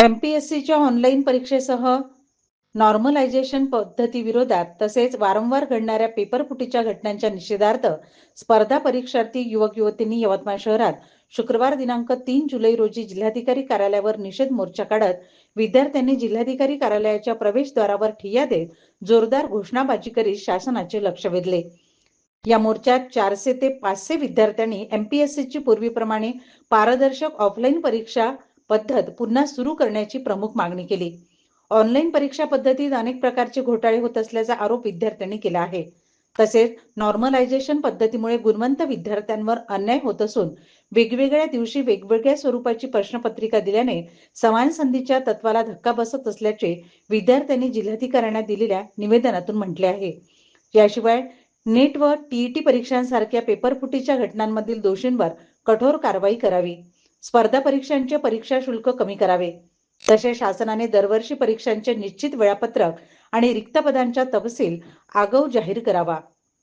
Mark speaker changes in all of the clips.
Speaker 1: एमपीएससीच्या online परीक्षेसह normalisation पद्धतीविरोधात तसेच वारंवार घडणाऱ्या पेपरफुटीच्या घटनांच्या निषेधार्थ स्पर्धा परीक्षार्थी युवक युवतींनी यवतमाळ शहरात शुक्रवार दिनांक 3 जुलै रोजी जिल्हाधिकारी कार्यालयावर निषेध मोर्चा काढत विद्यार्थ्यांनी जिल्हाधिकारी कार्यालयाच्या प्रवेशद्वारावर ठिय्या देत जोरदार घोषणाबाजी करीत शासनाचे लक्ष वेधले। या मोर्चात 400 ते 500 विद्यार्थ्यांनी एमपीएससीची पूर्वीप्रमाणे पारदर्शक ऑफलाईन परीक्षा पद्धत पुन्हा सुरू करण्याची प्रमुख मागणी केली। ऑनलाईन परीक्षा पद्धतीत अनेक प्रकारचे घोटाळे होत असल्याचा आरोप विद्यार्थ्यांनी केला आहे। तसेच नॉर्मलायझेशन पद्धतीमुळे गुणवंत विद्यार्थ्यांवर अन्याय होत असून वेगवेगळ्या दिवशी वेगवेगळ्या स्वरूपाची प्रश्नपत्रिका दिल्याने समान संधीच्या तत्वाला धक्का बसत असल्याचे विद्यार्थ्यांनी जिल्हाधिकाऱ्यांना दिलेल्या निवेदनातून म्हटले आहे। याशिवाय नीट व टीईटी परीक्षांसारख्या पेपरफुटीच्या घटनांमधील दोषींवर कठोर कारवाई करावी, स्पर्धा परीक्षांचे परीक्षा शुल्क कमी करावे, तसेच शासनाने दरवर्षी परीक्षांचे निश्चित वेळापत्रक आणि रिक्त पदांचा तपशील आगाऊ जाहीर करावा,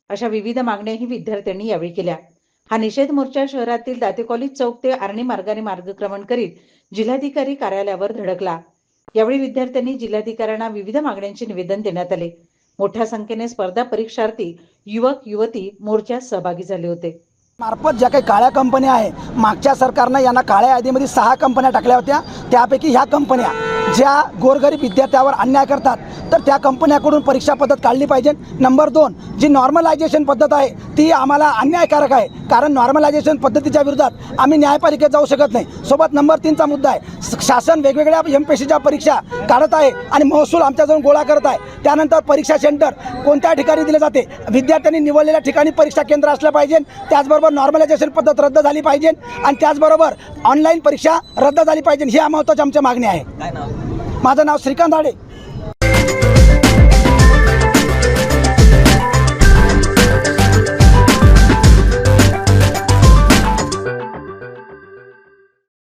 Speaker 1: अशा विविध मागण्याही विद्यार्थ्यांनी यावेळी केल्या। हा निषेध मोर्चा शहरातील दाते कॉलेज चौक ते आर्णी मार्गाने मार्गक्रमण करीत जिल्हाधिकारी कार्यालयावर धडकला। यावेळी विद्यार्थ्यांनी जिल्हाधिकाऱ्यांना विविध मागण्यांचे निवेदन देण्यात आले। मोठ्या संख्येने स्पर्धा परीक्षार्थी युवक युवती मोर्चात सहभागी झाले होते।
Speaker 2: मार्फत ज्या काही काळ्या कंपन्या आहे, मागच्या सरकारने यांना काळ्या यादीमध्ये 6 कंपन्या टाकल्या होत्या। त्यापैकी ह्या कंपन्या ज्या गोरगरीब विद्यार्थ्यावर अन्याय करतात तर त्या कंपन्याकडून परीक्षा पद्धत काढली पाहिजे। नंबर 2, जी नॉर्मलायझेशन पद्धत आहे ती आम्हाला अन्यायकारक आहे, कारण नॉर्मलायझेशन पद्धतीच्या विरोधात आम्ही न्यायपालिकेत जाऊ शकत नाही। सोबत नंबर 3चा मुद्दा आहे, शासन वेगवेगळ्या एमपीएससीच्या परीक्षा काढत आहे आणि महसूल आमच्याजवळ गोळा करत आहे। त्यानंतर परीक्षा सेंटर कोणत्या ठिकाणी दिले जाते, विद्यार्थ्यांनी निवडलेल्या ठिकाणी परीक्षा केंद्र असलं पाहिजे। त्याचबरोबर नॉर्मलायझेशन पद्धत रद्द झाली पाहिजे आणि त्याचबरोबर ऑनलाईन परीक्षा रद्द झाली पाहिजे। ही महत्त्वाची आमची मागणी आहे। माझं नाव श्रीकांत आडे।